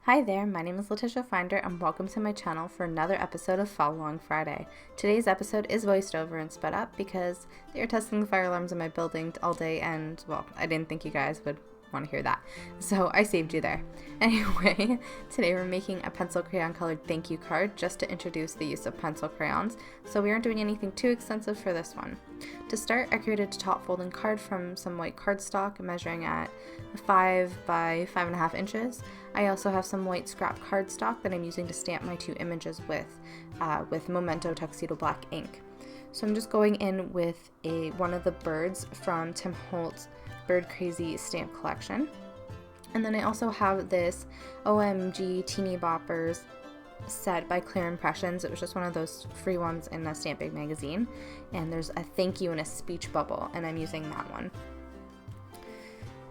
Hi there, my name is Letitia Pfinder and welcome to my channel for another episode of Follow Along Friday. Today's episode is voiced over and sped up because they were testing the fire alarms in my building all day and, well, I didn't think you guys would want to hear that. So I saved you there. Anyway, today we're making a pencil crayon colored thank you card just to introduce the use of pencil crayons, so we aren't doing anything too extensive for this one. To start, I created a top folding card from some white cardstock measuring at 5 by 5.5 inches. I also have some white scrap cardstock that I'm using to stamp my two images with Memento Tuxedo Black ink. So I'm just going in with one of the birds from Tim Holtz Bird Crazy stamp collection. And then I also have this OMG Teeny Boppers set by Clear Impressions. It was just one of those free ones in a stamping magazine. And there's a thank you and a speech bubble, and I'm using that one.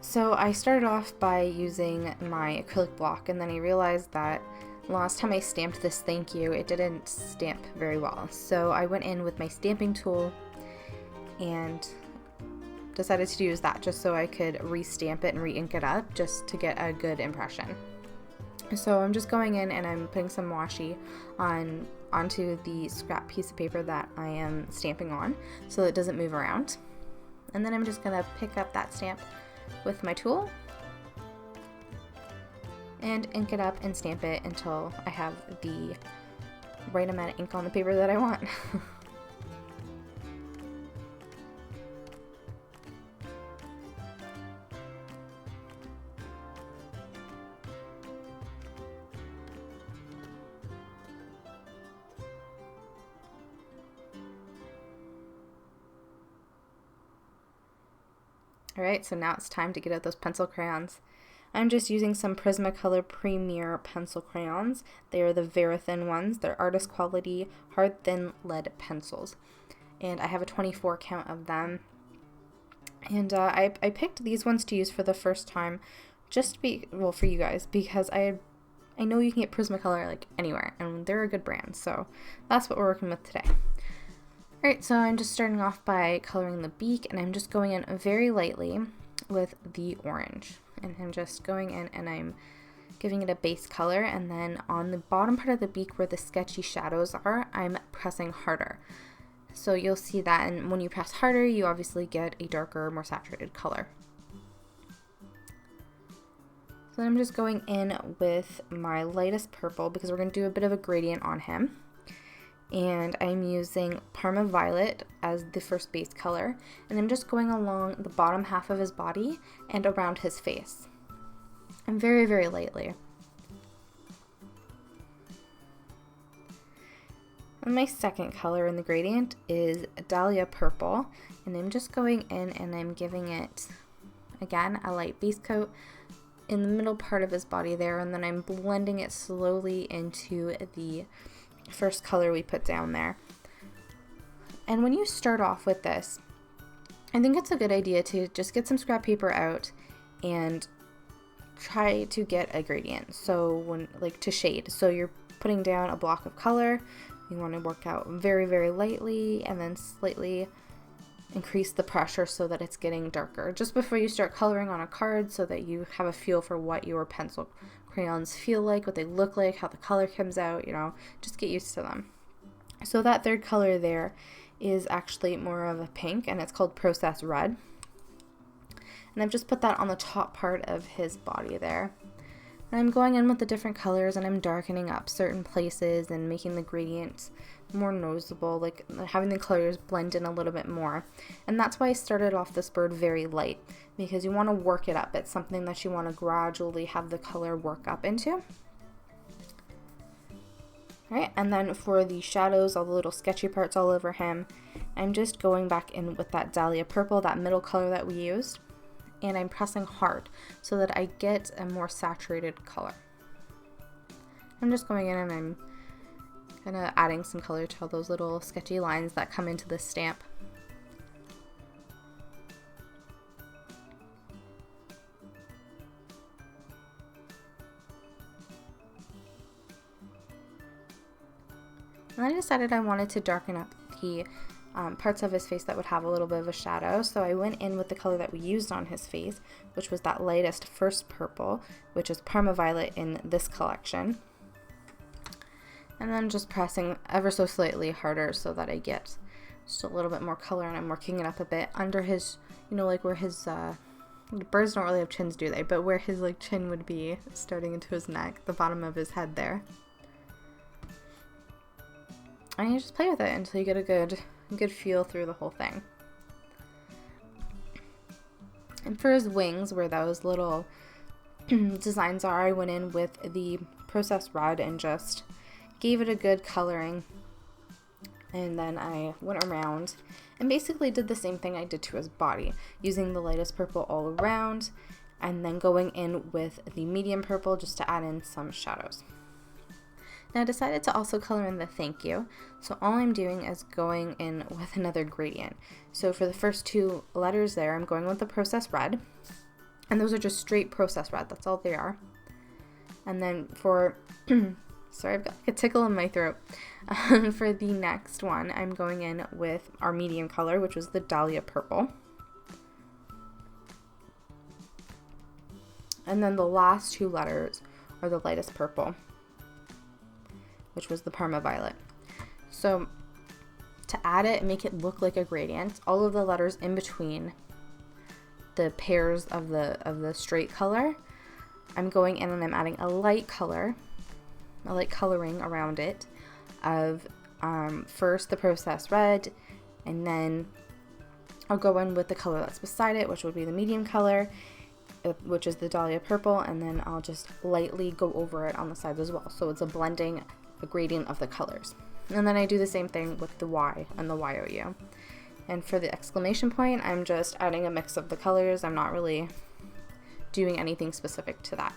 So I started off by using my acrylic block, and then I realized that last time I stamped this thank you, it didn't stamp very well. So I went in with my stamping tool and decided to use that just so I could re-stamp it and re-ink it up just to get a good impression. So I'm just going in and I'm putting some washi onto the scrap piece of paper that I am stamping on so it doesn't move around. And then I'm just going to pick up that stamp with my tool and ink it up and stamp it until I have the right amount of ink on the paper that I want. Alright, so now it's time to get out those pencil crayons. I'm just using some Prismacolor Premier pencil crayons. They are the very thin ones. They're artist quality, hard thin lead pencils. And I have a 24 count of them. And I picked these ones to use for the first time, just to be, well, for you guys, because I know you can get Prismacolor like anywhere, and they're a good brand, so that's what we're working with today. Alright, so I'm just starting off by coloring the beak, and I'm just going in very lightly with the orange. And I'm just going in and I'm giving it a base color, and then on the bottom part of the beak where the sketchy shadows are, I'm pressing harder. So you'll see that, and when you press harder, you obviously get a darker, more saturated color. So I'm just going in with my lightest purple because we're going to do a bit of a gradient on him. And I'm using Parma Violet as the first base color, and I'm just going along the bottom half of his body and around his face, and very, very lightly. And my second color in the gradient is Dahlia Purple, and I'm just going in and I'm giving it, again, a light base coat in the middle part of his body there, and then I'm blending it slowly into the first color we put down there. And when you start off with this, I think it's a good idea to just get some scrap paper out and try to get a gradient. So to shade. So you're putting down a block of color, you want to work out very, very lightly and then slightly increase the pressure so that it's getting darker just before you start coloring on a card, so that you have a feel for what your pencil crayons feel like, what they look like, how the color comes out, just get used to them. So that third color there is actually more of a pink, and it's called Process Red. And I've just put that on the top part of his body there. And I'm going in with the different colors and I'm darkening up certain places and making the gradient more noticeable, like having the colors blend in a little bit more. And that's why I started off this bird very light, because you want to work it up. It's something that you want to gradually have the color work up into. Alright, and then for the shadows, all the little sketchy parts all over him, I'm just going back in with that Dahlia Purple, that middle color that we used, and I'm pressing hard so that I get a more saturated color. I'm just going in and I'm kind of adding some color to all those little sketchy lines that come into this stamp. And I decided I wanted to darken up the parts of his face that would have a little bit of a shadow. So I went in with the color that we used on his face, which was that lightest first purple, which is Parma Violet in this collection. And then just pressing ever so slightly harder so that I get just a little bit more color, and I'm working it up a bit under his, you know, like where his, birds don't really have chins, do they? But where his like chin would be starting into his neck, the bottom of his head there. And you just play with it until you get a good feel through the whole thing. And for his wings, where those little designs are, I went in with the processed red and just gave it a good coloring. And then I went around and basically did the same thing I did to his body, using the lightest purple all around, and then going in with the medium purple just to add in some shadows. Now I decided to also color in the thank you, so all I'm doing is going in with another gradient. So for the first two letters there, I'm going with the processed red, and those are just straight processed red, that's all they are. And then for, sorry, I've got a tickle in my throat. For the next one, I'm going in with our medium color, which was the Dahlia Purple. And then the last two letters are the lightest purple, which was the Parma Violet. So to add it and make it look like a gradient, all of the letters in between the pairs of the straight color, I'm going in and I'm adding a light color, a light coloring around it of first the processed red, and then I'll go in with the color that's beside it, which would be the medium color, which is the Dahlia Purple, and then I'll just lightly go over it on the sides as well. So it's a blending, a gradient of the colors. And then I do the same thing with the Y and the YOU. And for the exclamation point, I'm just adding a mix of the colors. I'm not really doing anything specific to that.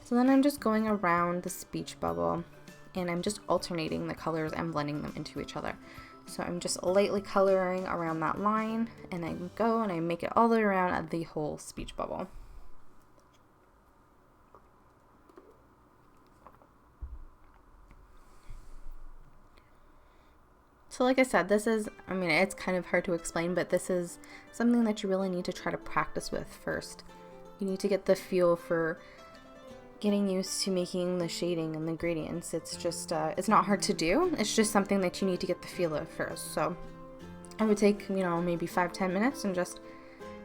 So then I'm just going around the speech bubble, and I'm just alternating the colors and blending them into each other. So I'm just lightly coloring around that line, and I go and I make it all the way around the whole speech bubble. So like I said, this is, I mean, it's kind of hard to explain, but this is something that you really need to try to practice with first. You need to get the feel for getting used to making the shading and the gradients. It's just, it's not hard to do. It's just something that you need to get the feel of first. So I would take, you know, maybe 5-10 minutes and just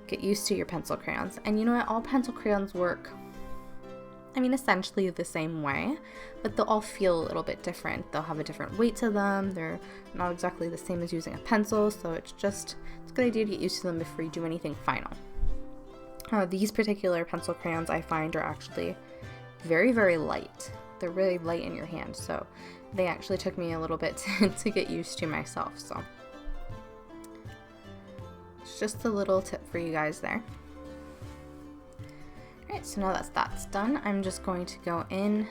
get used to your pencil crayons. And you know what? All pencil crayons work, I mean, essentially the same way, but they'll all feel a little bit different. They'll have a different weight to them. They're not exactly the same as using a pencil, so it's a good idea to get used to them before you do anything final. These particular pencil crayons I find are actually very, very light. They're really light in your hand, so they actually took me a little bit to get used to myself. So it's just a little tip for you guys there. Alright, so now that's done, I'm just going to go in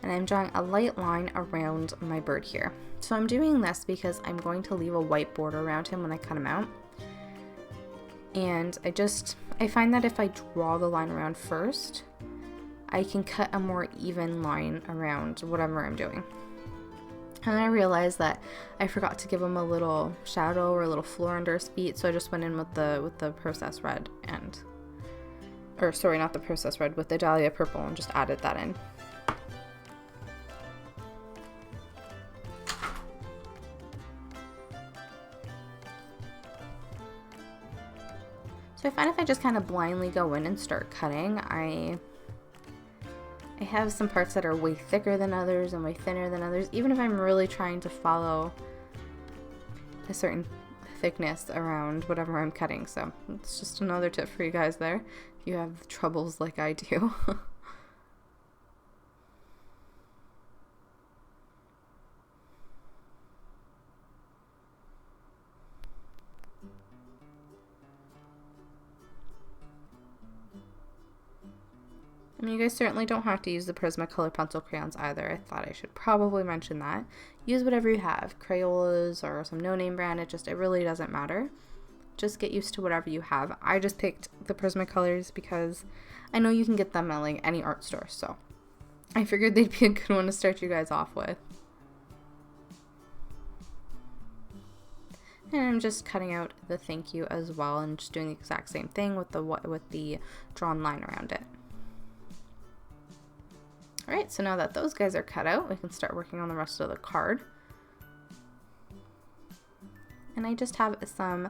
and I'm drawing a light line around my bird here. So I'm doing this because I'm going to leave a white border around him when I cut him out. And I find that if I draw the line around first, I can cut a more even line around whatever I'm doing. And I realized that I forgot to give him a little shadow or a little floor under his feet, so I just went in with the processed red or sorry, not the processed red, with the Dahlia Purple, and just added that in. So I find if I just kind of blindly go in and start cutting, I have some parts that are way thicker than others and way thinner than others, even if I'm really trying to follow a certain thickness around whatever I'm cutting. So it's just another tip for you guys there if you have troubles like I do. I mean, you guys certainly don't have to use the Prismacolor pencil crayons either. I thought I should probably mention that. Use whatever you have, Crayolas or some no-name brand. It really doesn't matter. Just get used to whatever you have. I just picked the Prismacolors because I know you can get them at like any art store, so I figured they'd be a good one to start you guys off with. And I'm just cutting out the thank you as well, and just doing the exact same thing with the drawn line around it. Alright, so now that those guys are cut out, we can start working on the rest of the card. And I just have some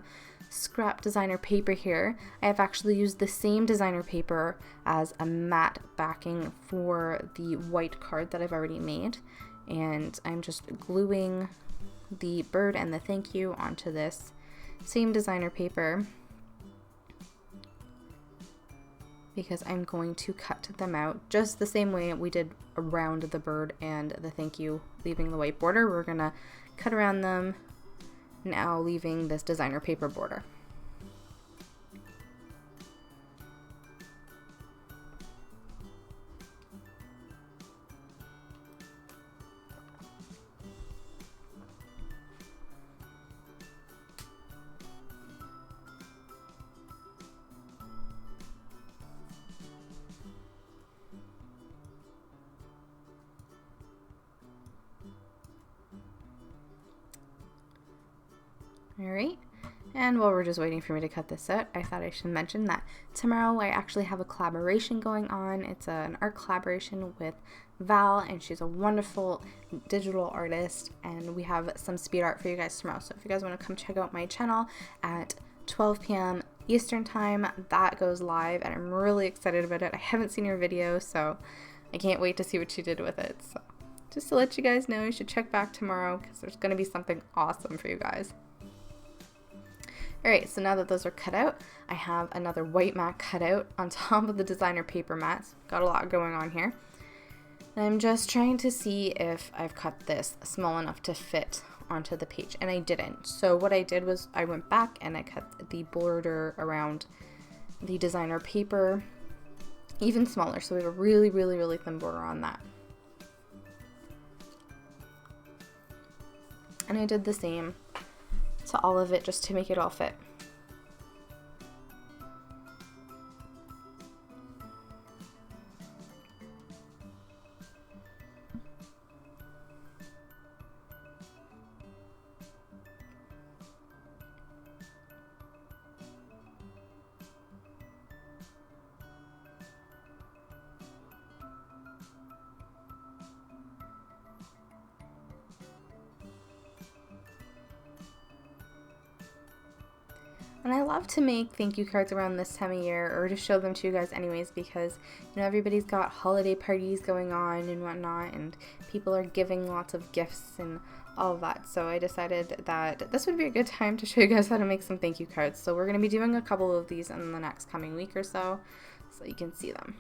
scrap designer paper here. I have actually used the same designer paper as a matte backing for the white card that I've already made. And I'm just gluing the bird and the thank you onto this same designer paper because I'm going to cut them out just the same way we did around the bird and the thank you, leaving the white border. We're gonna cut around them now, leaving this designer paper border. Alright, and while we're just waiting for me to cut this out, I thought I should mention that tomorrow I actually have a collaboration going on. It's an art collaboration with Val, and she's a wonderful digital artist, and we have some speed art for you guys tomorrow. So if you guys want to come check out my channel at 12 p.m. Eastern time, that goes live, and I'm really excited about it. I haven't seen her video, so I can't wait to see what she did with it. So just to let you guys know, you should check back tomorrow because there's going to be something awesome for you guys. Alright, so now that those are cut out, I have another white mat cut out on top of the designer paper mats. Got a lot going on here. And I'm just trying to see if I've cut this small enough to fit onto the page, and I didn't. So what I did was I went back and I cut the border around the designer paper even smaller, so we have a really, really, really thin border on that. And I did the same to all of it just to make it all fit. And I love to make thank you cards around this time of year, or to show them to you guys anyways, because you know everybody's got holiday parties going on and whatnot, and people are giving lots of gifts and all of that. So I decided that this would be a good time to show you guys how to make some thank you cards. So we're going to be doing a couple of these in the next coming week or so you can see them.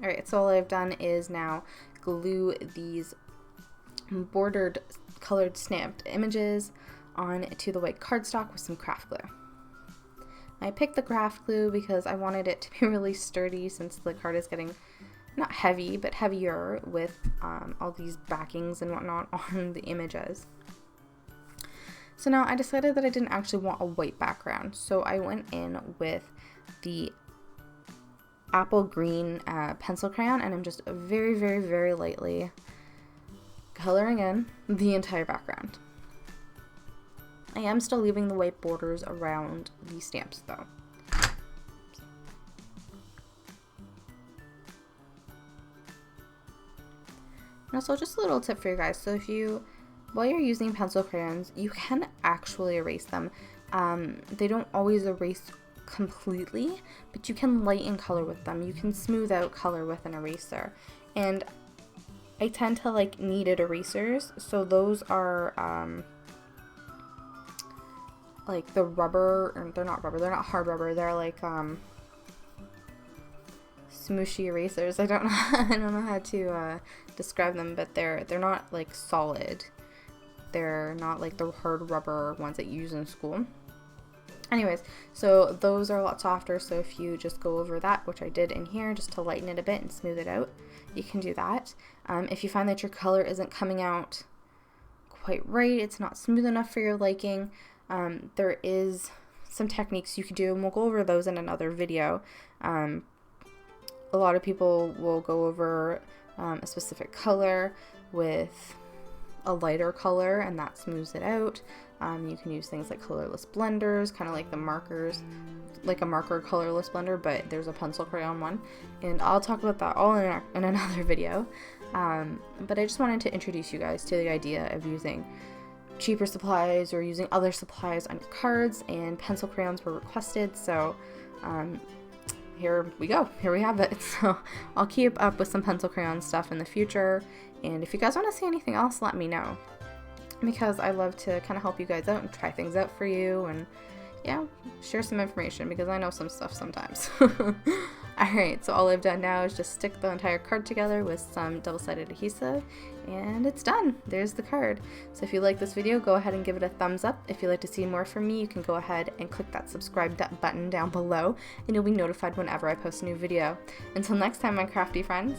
Alright, so all I've done is now glue these bordered colored stamped images onto the white cardstock with some craft glue. I picked the craft glue because I wanted it to be really sturdy, since the card is getting not heavy but heavier with all these backings and whatnot on the images. So now I decided that I didn't actually want a white background, so I went in with the apple green pencil crayon, and I'm just very, very, very lightly coloring in the entire background. I am still leaving the white borders around the stamps though. And also, just a little tip for you guys. So while you're using pencil crayons, you can actually erase them. They don't always erase completely, but you can lighten color with them. You can smooth out color with an eraser. And I tend to like kneaded erasers, so those are like the rubber, or they're not rubber, they're not hard rubber, they're like smooshy erasers. I don't know how to describe them, but they're not like solid. They're not like the hard rubber ones that you use in school. Anyways, so those are a lot softer, so if you just go over that, which I did in here, just to lighten it a bit and smooth it out, you can do that. If you find that your color isn't coming out quite right, it's not smooth enough for your liking, there is some techniques you can do, and we'll go over those in another video. A lot of people will go over a specific color with a lighter color, and that smooths it out. You can use things like colorless blenders, kind of like the markers, like a marker colorless blender, but there's a pencil crayon one, and I'll talk about that all in another video. But I just wanted to introduce you guys to the idea of using cheaper supplies or using other supplies on your cards, and pencil crayons were requested, so here we go. Here we have it. So I'll keep up with some pencil crayon stuff in the future, and if you guys want to see anything else, let me know, because I love to kind of help you guys out and try things out for you, and yeah, share some information, because I know some stuff sometimes. Alright, so all I've done now is just stick the entire card together with some double-sided adhesive, and it's done. There's the card. So if you like this video, go ahead and give it a thumbs up. If you'd like to see more from me, you can go ahead and click that subscribe button down below, and you'll be notified whenever I post a new video. Until next time, my crafty friends.